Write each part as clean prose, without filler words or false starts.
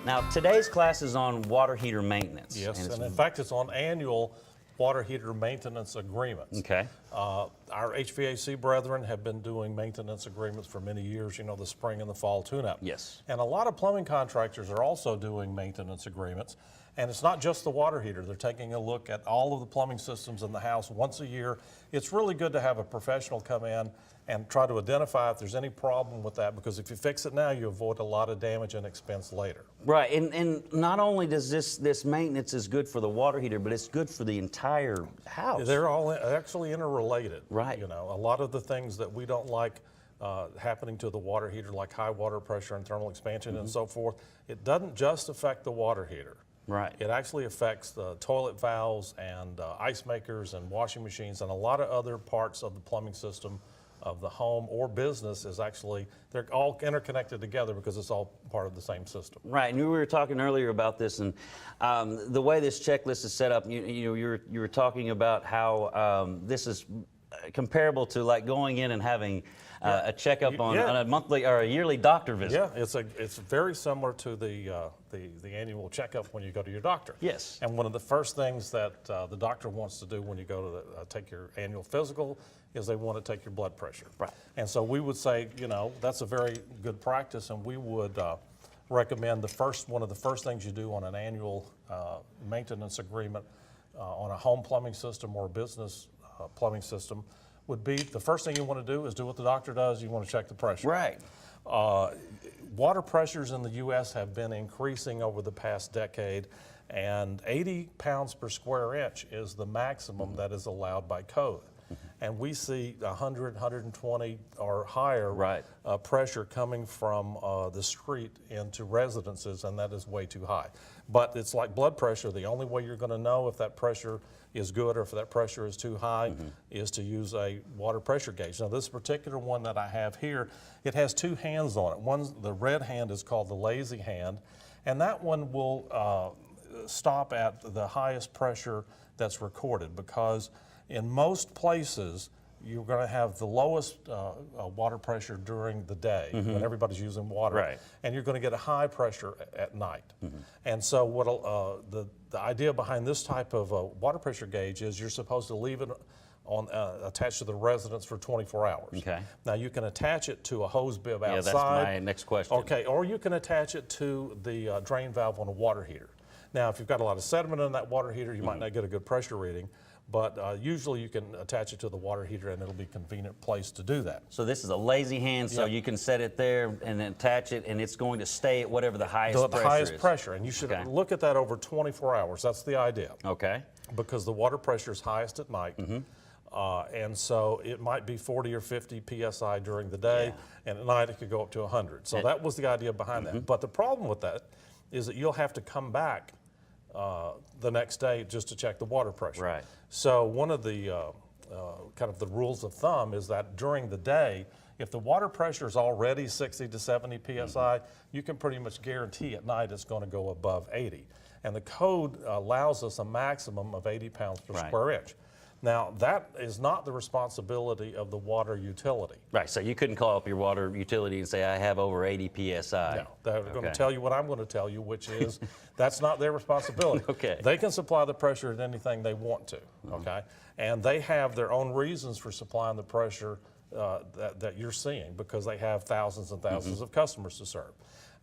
Now, today's class is on water heater maintenance. Yes, and in fact, it's on annual water heater maintenance agreements. Okay. Our HVAC brethren have been doing maintenance agreements for many years, you know, the spring and the fall tune-up. Yes. And a lot of plumbing contractors are also doing maintenance agreements. And it's not just the water heater. They're taking a look at all of the plumbing systems in the house once a year. It's really good to have a professional come in and try to identify if there's any problem with that, because if you fix it now, you avoid a lot of damage and expense later. Right, and not only does this maintenance is good for the water heater, but it's good for the entire house. They're all actually interrelated. Right. You know, a lot of the things that we don't like happening to the water heater, like high water pressure and thermal expansion and so forth, it doesn't just affect the water heater. Right. It actually affects the toilet valves and ice makers and washing machines and a lot of other parts of the plumbing system of the home or business. Is actually, they're all interconnected together because it's all part of the same system. Right, and we were talking earlier about this, and the way this checklist is set up, you were talking about how this is comparable to like going in and having a checkup on a monthly or a yearly doctor visit. Yeah, it's very similar to the annual checkup when you go to your doctor. Yes. And one of the first things that the doctor wants to do when you go to take your annual physical is they want to take your blood pressure. Right. And so we would say, you know, that's a very good practice, and we would recommend one of the first things you do on an annual maintenance agreement on a home plumbing system or a business plumbing system would be, the first thing you want to do is do what the doctor does. You want to check the pressure. Right. Water pressures in the U.S. have been increasing over the past decade, and 80 pounds per square inch is the maximum that is allowed by code. And we see 100, 120 or higher pressure coming from the street into residences, and that is way too high. But it's like blood pressure. The only way you're going to know if that pressure is good or if that pressure is too high is to use a water pressure gauge. Now, this particular one that I have here, it has two hands on it. The red hand is called the lazy hand, and that one will stop at the highest pressure that's recorded, because in most places, you're going to have the lowest water pressure during the day when everybody's using water, and you're going to get a high pressure at night. And so what the idea behind this type of water pressure gauge is you're supposed to leave it on attached to the residence for 24 hours. Okay. Now you can attach it to a hose bib outside. Yeah, that's my next question. Okay, or you can attach it to the drain valve on a water heater. Now, if you've got a lot of sediment in that water heater, you might not get a good pressure reading. But usually you can attach it to the water heater, and it'll be a convenient place to do that. So this is a lazy hand, so you can set it there and then attach it, and it's going to stay at whatever the highest pressure is. The highest pressure, and you should look at that over 24 hours. That's the idea. Okay. Because the water pressure is highest at night, and so it might be 40 or 50 PSI during the day, and at night it could go up to 100. So that was the idea behind that. But the problem with that is that you'll have to come back the next day just to check the water pressure. Right. So one of the kind of the rules of thumb is that during the day, if the water pressure is already 60 to 70 PSI, you can pretty much guarantee at night it's going to go above 80. And the code allows us a maximum of 80 pounds per square inch. Now, that is not the responsibility of the water utility. Right, so you couldn't call up your water utility and say, I have over 80 PSI. No, they're going to tell you what I'm going to tell you, which is that's not their responsibility. Okay. They can supply the pressure at anything they want to, okay? And they have their own reasons for supplying the pressure that you're seeing, because they have thousands and thousands of customers to serve.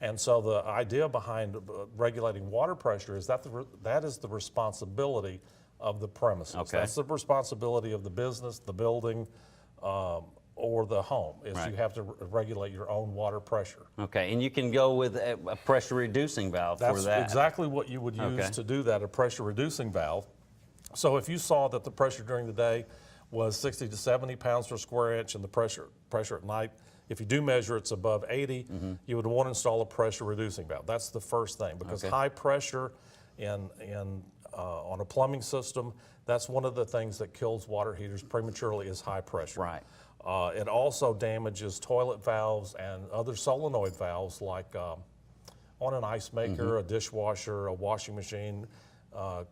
And so the idea behind regulating water pressure is that that is the responsibility of the premises. Okay. That's the responsibility of the business, the building, or the home, is you have to regulate your own water pressure. Okay, and you can go with a pressure reducing valve for that. That's exactly what you would use to do that, a pressure reducing valve. So if you saw that the pressure during the day was 60 to 70 pounds per square inch and the pressure at night, if you do measure it's above 80, you would want to install a pressure reducing valve. That's the first thing, because high pressure on a plumbing system, that's one of the things that kills water heaters prematurely, is high pressure. Right. It also damages toilet valves and other solenoid valves, like on an ice maker, a dishwasher, a washing machine.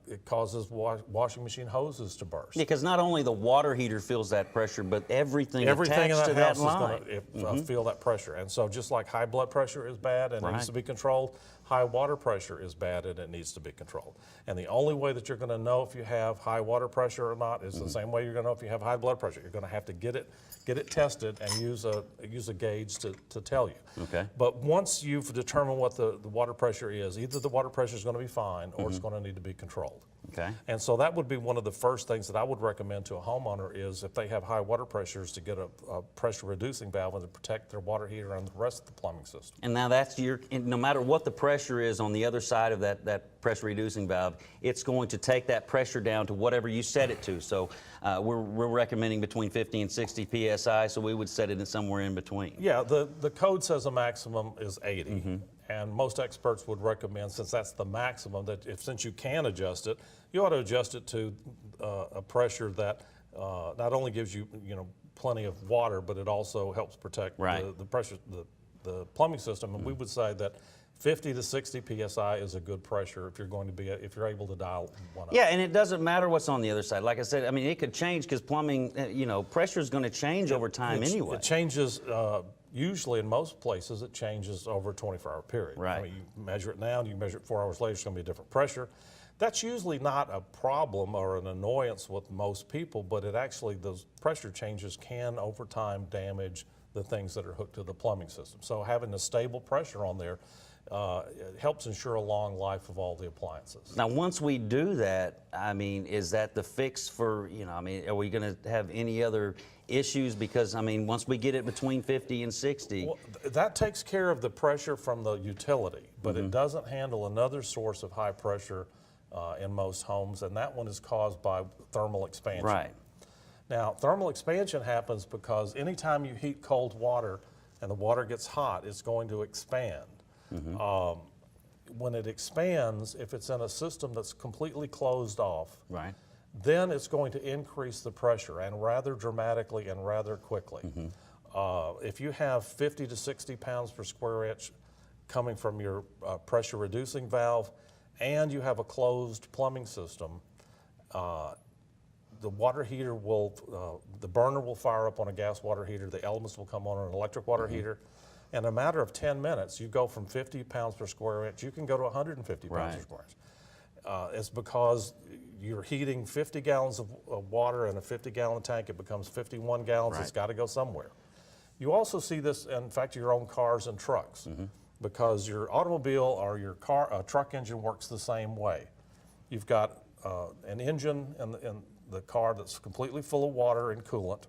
It causes washing machine hoses to burst. Because not only the water heater feels that pressure, but everything in attached that to house that line is going to feel that pressure. And so just like high blood pressure is bad and needs to be controlled, high water pressure is bad and it needs to be controlled. And the only way that you're going to know if you have high water pressure or not is the same way you're going to know if you have high blood pressure. You're going to have to get it tested and use a gauge to tell you. Okay. But once you've determined what the water pressure is, either the water pressure is going to be fine or it's going to need to be controlled. Okay. And so that would be one of the first things that I would recommend to a homeowner is if they have high water pressures to get a pressure reducing valve and to protect their water heater and the rest of the plumbing system. And now that's no matter what the pressure is on the other side of that pressure reducing valve, it's going to take that pressure down to whatever you set it to. So we're recommending between 50 and 60 PSI, so we would set it in somewhere in between. Yeah, the code says a maximum is 80. And most experts would recommend, since that's the maximum, that since you can adjust it, you ought to adjust it to a pressure that not only gives you plenty of water, but it also helps protect the pressure, the plumbing system. And we would say that 50 to 60 psi is a good pressure if you're able to dial one up. Yeah, and it doesn't matter what's on the other side. Like I said, I mean, it could change because plumbing, pressure is going to change over time anyway. It changes. Usually, in most places, it changes over a 24-hour period. Right. I mean, you measure it now, and you measure it 4 hours later, it's going to be a different pressure. That's usually not a problem or an annoyance with most people, but those pressure changes can, over time, damage the things that are hooked to the plumbing system. So having a stable pressure on there it helps ensure a long life of all the appliances. Now, once we do that, I mean, is that the fix for, are we going to have any other issues? Because, I mean, once we get it between 50 and 60. Well, that takes care of the pressure from the utility, but it doesn't handle another source of high pressure in most homes, and that one is caused by thermal expansion. Right. Now, thermal expansion happens because anytime you heat cold water and the water gets hot, it's going to expand. When it expands, if it's in a system that's completely closed off, Right. then it's going to increase the pressure, and rather dramatically and rather quickly. If you have 50 to 60 pounds per square inch coming from your pressure reducing valve, and you have a closed plumbing system, the water heater the burner will fire up on a gas water heater, the elements will come on an electric water heater. In a matter of 10 minutes, you go from 50 pounds per square inch, you can go to 150 pounds per square inch. It's because you're heating 50 gallons of water in a 50-gallon tank, it becomes 51 gallons, it's got to go somewhere. You also see this, in fact, your own cars and trucks, because your automobile or your truck engine works the same way. You've got an engine in the car that's completely full of water and coolant,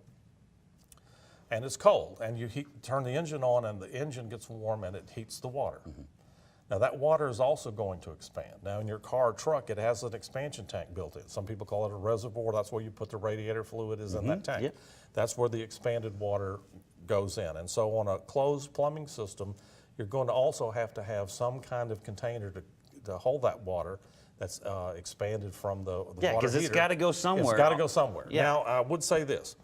and it's cold, and you turn the engine on and the engine gets warm and it heats the water. Now that water is also going to expand. Now in your car or truck, it has an expansion tank built in. Some people call it a reservoir. That's where you put the radiator fluid is in that tank. Yep. That's where the expanded water goes in. And so on a closed plumbing system, you're going to also have to have some kind of container to hold that water that's expanded from the water heater. Because it's got to go somewhere. It's got to go somewhere. Yeah. Now, I would say this,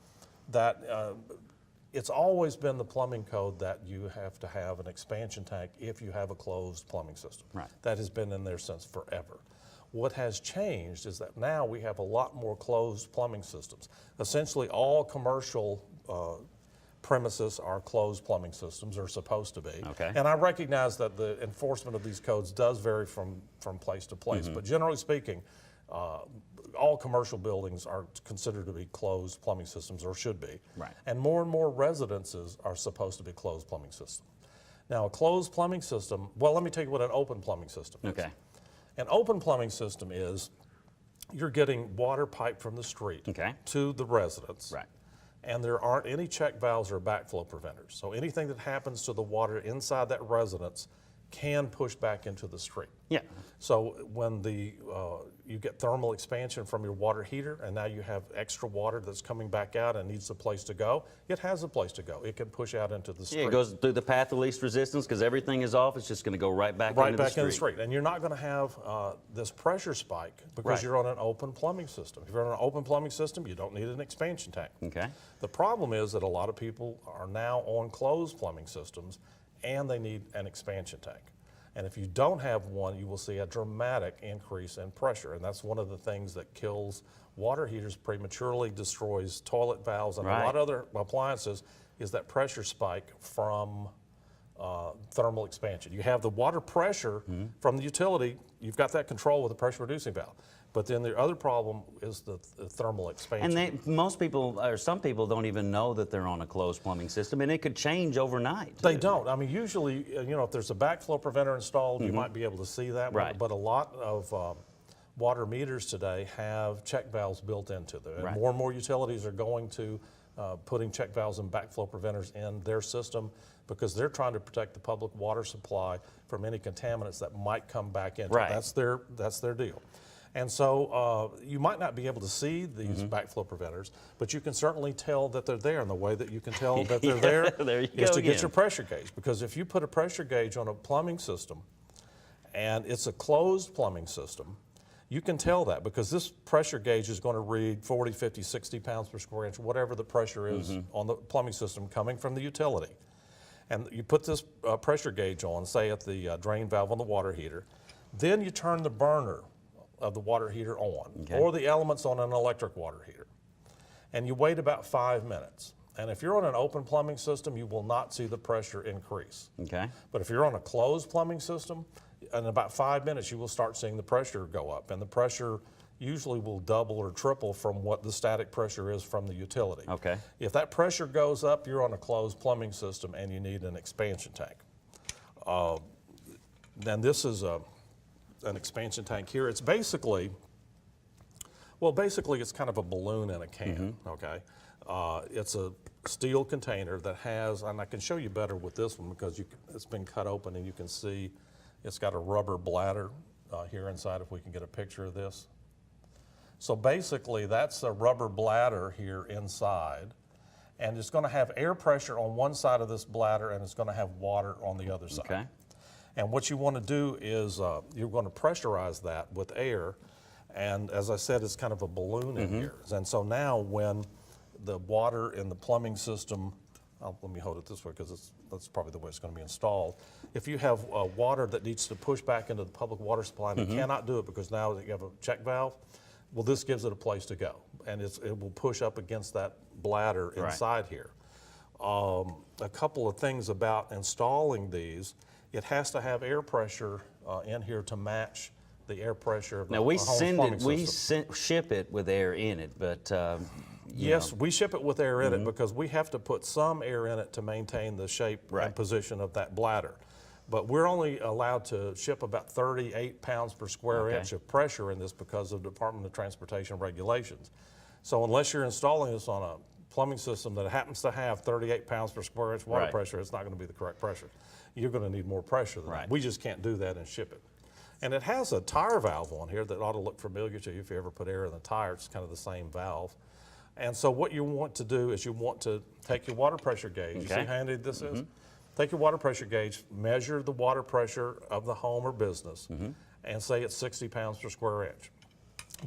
that it's always been the plumbing code that you have to have an expansion tank if you have a closed plumbing system. Right. That has been in there since forever. What has changed is that now we have a lot more closed plumbing systems. Essentially all commercial premises are closed plumbing systems, or supposed to be. Okay. And I recognize that the enforcement of these codes does vary from place to place, but generally speaking, all commercial buildings are considered to be closed plumbing systems, or should be. Right. And more residences are supposed to be closed plumbing systems. Now, a closed plumbing system, well, let me tell you what an open plumbing system is. Okay. An open plumbing system is you're getting water piped from the street to the residence. Right. And there aren't any check valves or backflow preventers. So anything that happens to the water inside that residence can push back into the street. Yeah. So when you get thermal expansion from your water heater, and now you have extra water that's coming back out and needs a place to go, it has a place to go. It can push out into the street. Yeah, it goes through the path of least resistance because everything is off. It's just going to go right back into the street. And you're not going to have this pressure spike because you're on an open plumbing system. If you're on an open plumbing system, you don't need an expansion tank. Okay. The problem is that a lot of people are now on closed plumbing systems and they need an expansion tank. And if you don't have one, you will see a dramatic increase in pressure. And that's one of the things that kills water heaters prematurely, destroys toilet valves and a lot of other appliances, is that pressure spike from thermal expansion. You have the water pressure from the utility. You've got that control with the pressure reducing valve. But then the other problem is the thermal expansion. And most people, or some people, don't even know that they're on a closed plumbing system, and it could change overnight. They don't. I mean, usually, if there's a backflow preventer installed, you might be able to see that. Right. But a lot of water meters today have check valves built into them. And more utilities are going to putting check valves and backflow preventers in their system because they're trying to protect the public water supply from any contaminants that might come back into it. That's their deal. And so you might not be able to see these backflow preventers, but you can certainly tell that they're there. And the way that you can tell that they're there is to get your pressure gauge. Because if you put a pressure gauge on a plumbing system and it's a closed plumbing system, you can tell that because this pressure gauge is going to read 40, 50, 60 pounds per square inch, whatever the pressure is on the plumbing system coming from the utility. And you put this pressure gauge on, say at the drain valve on the water heater, then you turn the burner of the water heater on, or the elements on an electric water heater. And you wait about 5 minutes. And if you're on an open plumbing system, you will not see the pressure increase. Okay. But if you're on a closed plumbing system, in about 5 minutes, you will start seeing the pressure go up. And the pressure usually will double or triple from what the static pressure is from the utility. Okay. If that pressure goes up, you're on a closed plumbing system and you need an expansion tank. Then this is an expansion tank here. It's basically it's kind of a balloon in a can, okay? It's a steel container that has, and I can show you better with this one because it's been cut open and you can see it's got a rubber bladder here inside if we can get a picture of this. So basically that's a rubber bladder here inside, and it's going to have air pressure on one side of this bladder and it's going to have water on the other side. Okay. And what you want to do is you're going to pressurize that with air. And as I said, it's kind of a balloon in here. And so now when the water in the plumbing system, let me hold it this way because that's probably the way it's going to be installed. If you have water that needs to push back into the public water supply and you cannot do it because now you have a check valve, well, this gives it a place to go. And it will push up against that bladder inside here. A couple of things about installing these. It has to have air pressure in here to match the air pressure of the home plumbing system. We ship it with air in it, but yes, we ship it with air in it because we have to put some air in it to maintain the shape and position of that bladder. But we're only allowed to ship about 38 pounds per square inch of pressure in this because of the Department of Transportation regulations. So unless you're installing this on a plumbing system that happens to have 38 pounds per square inch water pressure, it's not going to be the correct pressure. You're going to need more pressure than that. We just can't do that and ship it. And it has a tire valve on here that ought to look familiar to you if you ever put air in the tire. It's kind of the same valve. And so what you want to do is you want to take your water pressure gauge. You see how handy this is? Take your water pressure gauge, measure the water pressure of the home or business, and say it's 60 pounds per square inch.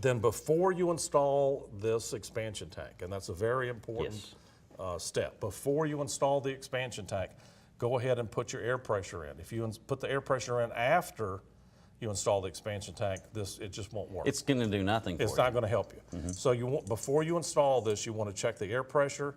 Then before you install this expansion tank, and that's a very important step, before you install the expansion tank, go ahead and put your air pressure in. If you put the air pressure in after you install the expansion tank, it just won't work. It's going to do nothing for you. It's not going to help you. So before you install this, you want to check the air pressure,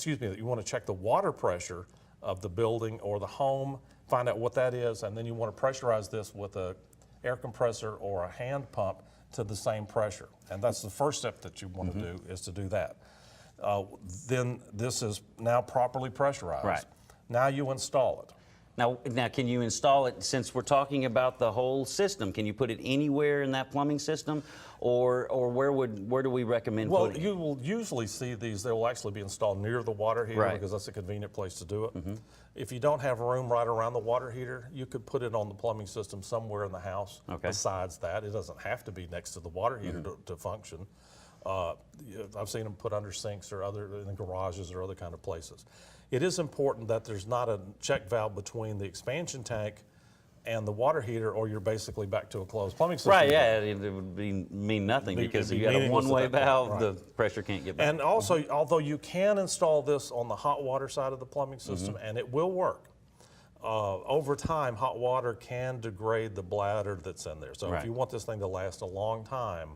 you want to check the water pressure of the building or the home, find out what that is, and then you want to pressurize this with an air compressor or a hand pump to the same pressure. And that's the first step that you want to do, is to do that. Then this is now properly pressurized. Now you install it. Now, can you install it, since we're talking about the whole system, can you put it anywhere in that plumbing system, or where do we recommend putting it? Well, you will usually see these, they will actually be installed near the water heater because that's a convenient place to do it. If you don't have room right around the water heater, you could put it on the plumbing system somewhere in the house. Besides that, it doesn't have to be next to the water heater to function. I've seen them put under sinks or in the garages or other kind of places. It is important that there's not a check valve between the expansion tank and the water heater, or you're basically back to a closed plumbing system. It would mean nothing because if you got a one-way valve, the pressure can't get back. And also, although you can install this on the hot water side of the plumbing system, and it will work, over time, hot water can degrade the bladder that's in there. So if you want this thing to last a long time,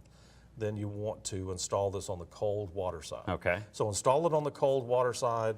then you want to install this on the cold water side. So install it on the cold water side,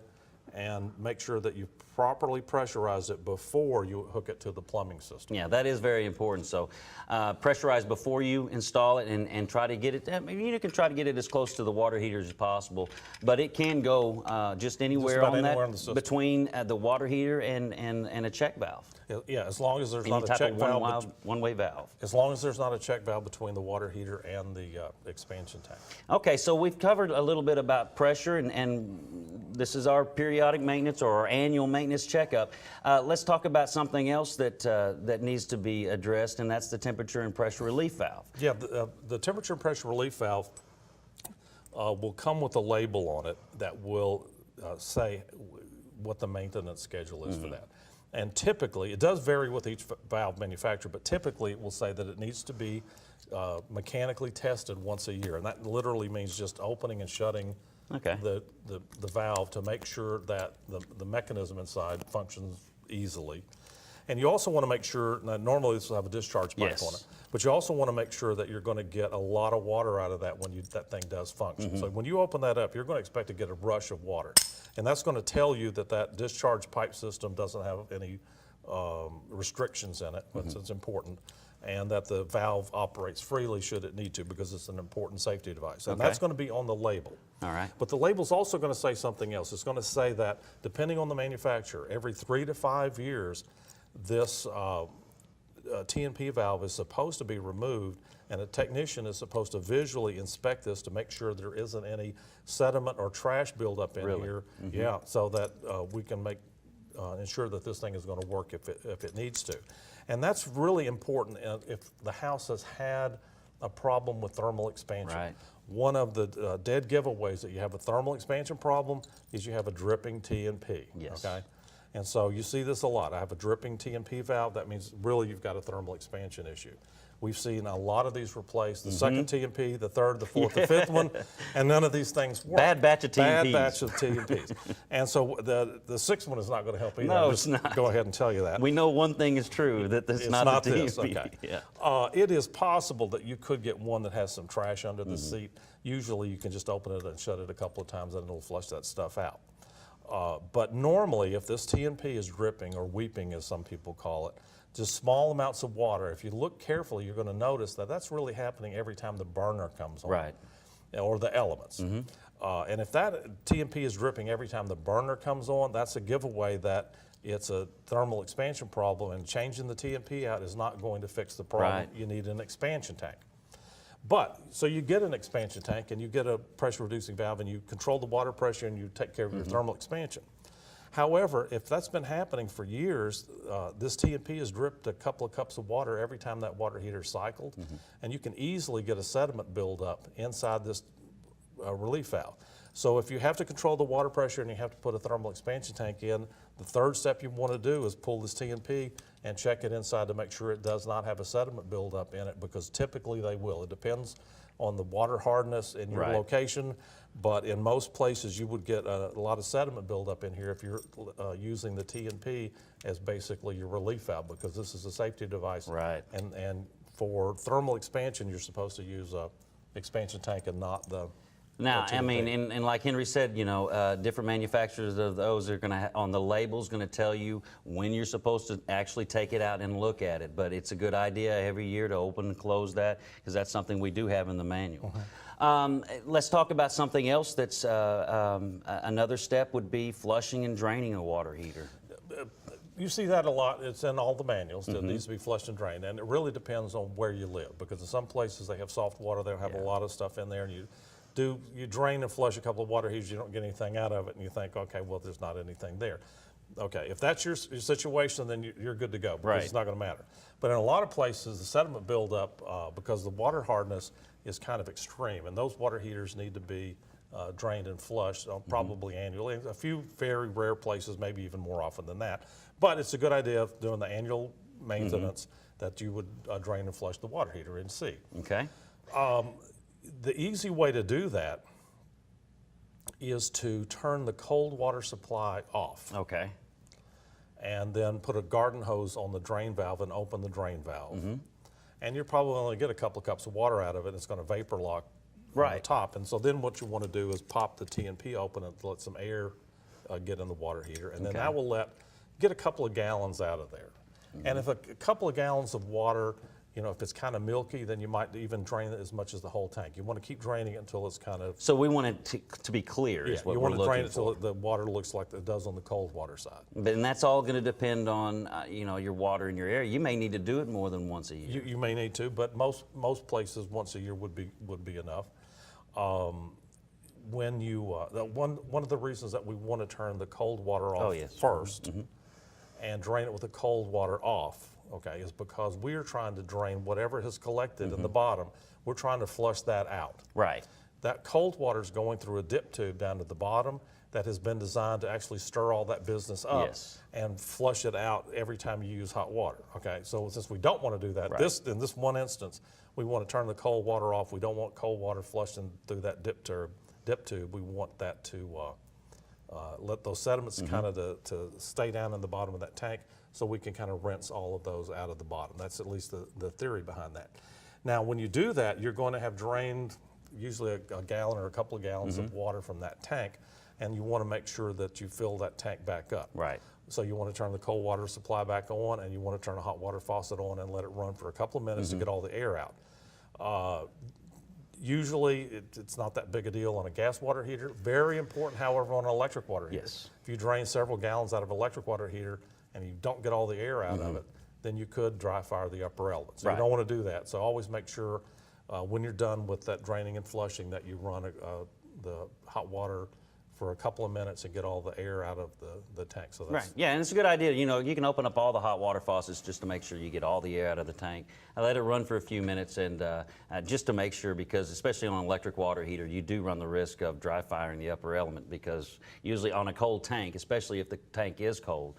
and make sure that you properly pressurize it before you hook it to the plumbing system. Yeah, that is very important. So pressurize before you install it, and try to get it, I mean, you can try to get it as close to the water heaters as possible, but it can go just anywhere about on anywhere that, in the system. between the water heater and a check valve. Yeah, as long as there's Any not a type check of valve. one-way valve. As long as there's not a check valve between the water heater and the expansion tank. Okay, so we've covered a little bit about pressure, and this is our periodic maintenance or our annual maintenance checkup. Let's talk about something else that needs to be addressed, and that's the temperature and pressure relief valve. Yeah, the temperature and pressure relief valve will come with a label on it that will say what the maintenance schedule is for that. And typically, it does vary with each valve manufacturer, but typically it will say that it needs to be mechanically tested once a year. And that literally means just opening and shutting the valve to make sure that the mechanism inside functions easily. And you also want to make sure, now normally this will have a discharge pipe on it, but you also want to make sure that you're going to get a lot of water out of that when that thing does function. So when you open that up, you're going to expect to get a rush of water. And that's going to tell you that that discharge pipe system doesn't have any restrictions in it, which is important, and that the valve operates freely should it need to, because it's an important safety device. And that's going to be on the label. All right. But the label's also going to say something else. It's going to say that depending on the manufacturer, every 3 to 5 years, this T&P valve is supposed to be removed, and a technician is supposed to visually inspect this to make sure there isn't any sediment or trash buildup in here. Yeah, so that we can ensure that this thing is going to work if it needs to. And that's really important if the house has had a problem with thermal expansion. Right. One of the dead giveaways that you have a thermal expansion problem is you have a dripping T&P. Yes. Okay? And so you see this a lot. I have a dripping T&P valve. That means really you've got a thermal expansion issue. We've seen a lot of these replaced, the second T&P, the third, the fourth, the fifth one, and none of these things work. Bad batch of T&Ps. Bad batch of T&Ps. And so the sixth one is not going to help either. No, I'll it's just not. Go ahead and tell you that. We know one thing is true, that it's not the this. T&P. Okay. Yeah. It is possible that you could get one that has some trash under the seat. Usually you can just open it and shut it a couple of times and it'll flush that stuff out. But normally, if this T&P is dripping, or weeping as some people call it, just small amounts of water, if you look carefully, you're going to notice that that's really happening every time the burner comes on. Right. Or the elements. And if that T&P is dripping every time the burner comes on, that's a giveaway that it's a thermal expansion problem, and changing the T&P out is not going to fix the problem. Right. You need an expansion tank. But, so you get an expansion tank and you get a pressure reducing valve and you control the water pressure and you take care of your thermal expansion. However, if that's been happening for years, this T&P has dripped a couple of cups of water every time that water heater is cycled, and you can easily get a sediment buildup inside this relief valve. So if you have to control the water pressure and you have to put a thermal expansion tank in, the third step you want to do is pull this T&P and check it inside to make sure it does not have a sediment buildup in it, because typically they will. It depends on the water hardness in your location, but in most places you would get a lot of sediment buildup in here if you're using the T&P as basically your relief valve, because this is a safety device. Right. And for thermal expansion, you're supposed to use a expansion tank and not the Now, I mean, and like Henry said, you know, different manufacturers of those are going to, on the labels, going to tell you when you're supposed to actually take it out and look at it. But it's a good idea every year to open and close that, because that's something we do have in the manual. Let's talk about something else that's another step would be flushing and draining a water heater. You see that a lot. It's in all the manuals. It needs to be flushed and drained. And it really depends on where you live, because in some places they have soft water. They'll have a lot of stuff in there, and you drain and flush a couple of water heaters, you don't get anything out of it, and you think, okay, well, there's not anything there. Okay, if that's your situation, then you're good to go, because it's not going to matter. But in a lot of places, the sediment buildup, because the water hardness is kind of extreme, and those water heaters need to be drained and flushed probably annually. A few very rare places, maybe even more often than that. But it's a good idea of doing the annual maintenance that you would drain and flush the water heater and see. Okay. The easy way to do that is to turn the cold water supply off. Okay. And then put a garden hose on the drain valve and open the drain valve. And you're probably only get a couple of cups of water out of it. It's going to vapor lock on the top. And so then what you want to do is pop the T&P open and let some air get in the water heater, and then Okay. that will get a couple of gallons out of there. And if a couple of gallons of water, if it's kind of milky, then you might even drain it as much as the whole tank. You want to keep draining it until it's kind of, So we want it to be clear is what you we're want to drain looking it until for. the water looks like it does on the cold water side. And that's all going to depend on your water in your area. You may need to do it more than once a year. You may need to, but most places once a year would be enough. When you one of the reasons that we want to turn the cold water off yes. first and drain it with the cold water off, okay, is because we are trying to drain whatever has collected in the bottom. We're trying to flush that out. Right. That cold water is going through a dip tube down to the bottom that has been designed to actually stir all that business up Yes. and flush it out every time you use hot water. Okay, so since we don't want to do that, Right. in this one instance, we want to turn the cold water off. We don't want cold water flushing through that dip tube. We want that to let those sediments kind of to stay down in the bottom of that tank, so we can kind of rinse all of those out of the bottom. That's at least the theory behind that. Now, when you do that, you're going to have drained usually a gallon or a couple of gallons of water from that tank, and you want to make sure that you fill that tank back up. Right. So you want to turn the cold water supply back on, and you want to turn a hot water faucet on and let it run for a couple of minutes to get all the air out. Usually, it's not that big a deal on a gas water heater. Very important, however, on an electric water heater. Yes. If you drain several gallons out of an electric water heater and you don't get all the air out of it, then you could dry fire the upper element. So Right. you don't want to do that. So always make sure when you're done with that draining and flushing that you run the hot water for a couple of minutes and get all the air out of the tank. So that's Right. Yeah, and it's a good idea. You can open up all the hot water faucets just to make sure you get all the air out of the tank. I let it run for a few minutes, and just to make sure, because especially on an electric water heater, you do run the risk of dry firing the upper element, because usually on a cold tank, especially if the tank is cold,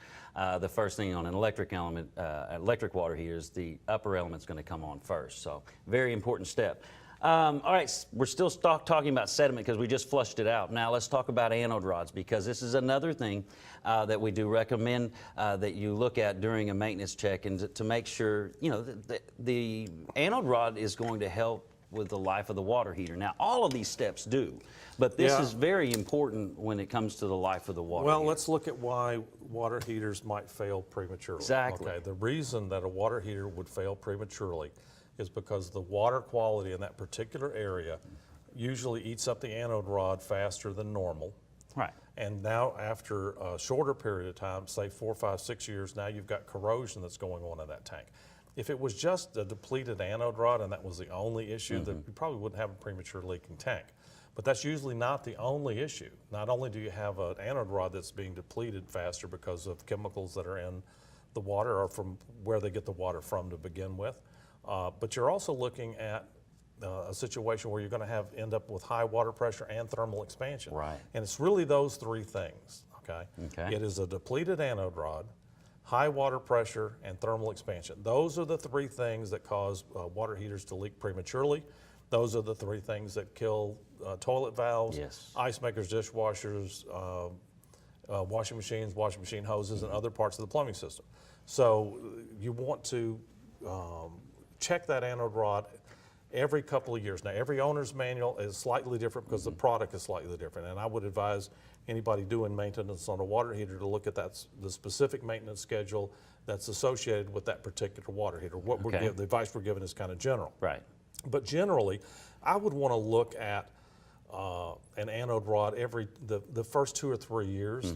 the first thing on an electric water heater is the upper element's going to come on first. So very important step. All right, we're still talking about sediment because we just flushed it out. Now let's talk about anode rods, because this is another thing that we do recommend that you look at during a maintenance check, and to make sure, the anode rod is going to help with the life of the water heater. Now, all of these steps do, but this is very important when it comes to the life of the water heater. Well, let's look at why water heaters might fail prematurely. Exactly. Okay, the reason that a water heater would fail prematurely is because the water quality in that particular area usually eats up the anode rod faster than normal. Right. And now after a shorter period of time, say 4, 5, 6 years, now you've got corrosion that's going on in that tank. If it was just a depleted anode rod and that was the only issue, then you probably wouldn't have a premature leaking tank. But that's usually not the only issue. Not only do you have an anode rod that's being depleted faster because of chemicals that are in the water or from where they get the water from to begin with, but you're also looking at a situation where you're going to end up with high water pressure and thermal expansion. Right. And it's really those three things, okay? Okay. It is a depleted anode rod, high water pressure, and thermal expansion. Those are the three things that cause water heaters to leak prematurely. Those are the three things that kill toilet valves, Yes. ice makers, dishwashers, washing machines, washing machine hoses, and other parts of the plumbing system. So you want to check that anode rod every couple of years. Now, every owner's manual is slightly different because the product is slightly different, and I would advise anybody doing maintenance on a water heater to look at the specific maintenance schedule that's associated with that particular water heater. What Okay. the advice we're giving is kind of general. Right. But generally, I would want to look at an anode rod the first 2 or 3 years,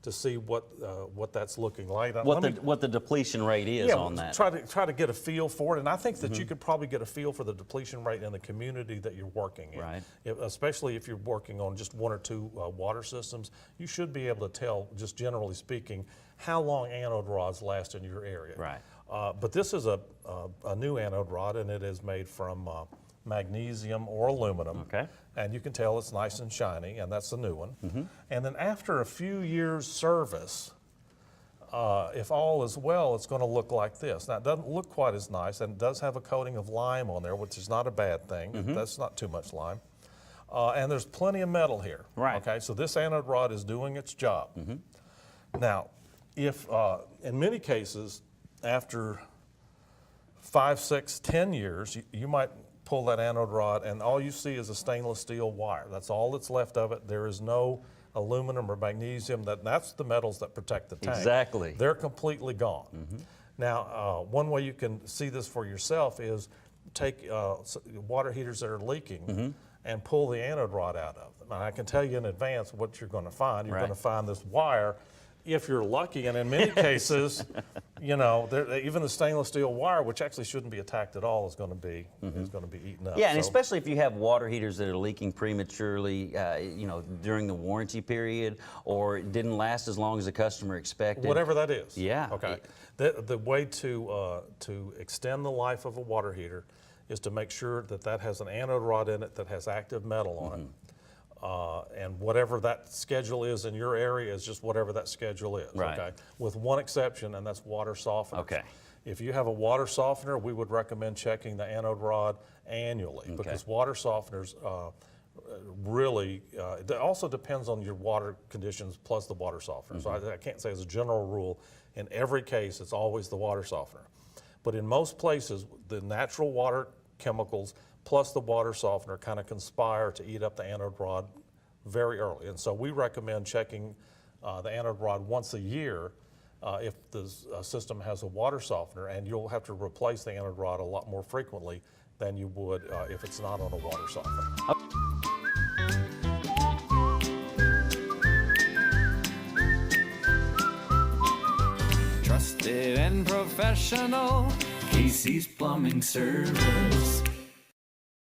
to see what that's looking like. What the depletion rate is on that. Try to get a feel for it, and I think that you could probably get a feel for the depletion rate in the community that you're working in. Right. Especially if you're working on just 1 or 2 water systems, you should be able to tell, just generally speaking, how long anode rods last in your area. Right. But this is a new anode rod, and it is made from magnesium or aluminum. Okay. And you can tell it's nice and shiny, and that's the new one. And then after a few years service, if all is well, it's going to look like this. Now, it doesn't look quite as nice, and it does have a coating of lime on there, which is not a bad thing. That's not too much lime. And there's plenty of metal here. Right. Okay, so this anode rod is doing its job. Now, if in many cases, after 5, 6, 10 years, you might pull that anode rod and all you see is a stainless steel wire. That's all that's left of it. There is no aluminum or magnesium, that's the metals that protect the tank. Exactly. They're completely gone. Now, one way you can see this for yourself is take water heaters that are leaking and pull the anode rod out of them. Now, I can tell you in advance what you're going to find. You're going to find this wire, if you're lucky, and in many cases, you know, even the stainless steel wire, which actually shouldn't be attacked at all, is going to be eaten up. Yeah, and especially if you have water heaters that are leaking prematurely, you know, during the warranty period, or it didn't last as long as the customer expected. Whatever that is. Yeah. Okay. The way to extend the life of a water heater is to make sure that that has an anode rod in it that has active metal on it. And whatever that schedule is in your area is just whatever that schedule is. Right. Okay. With one exception, and that's water softeners. Okay. If you have a water softener, we would recommend checking the anode rod annually, because water softeners really, it also depends on your water conditions plus the water softener. So I can't say as a general rule, in every case, it's always the water softener. But in most places, the natural water chemicals plus the water softener kind of conspire to eat up the anode rod very early. And so we recommend checking the anode rod once a year if the system has a water softener, and you'll have to replace the anode rod a lot more frequently than you would if it's not on a water softener. Trusted and professional, Casey's Plumbing Service.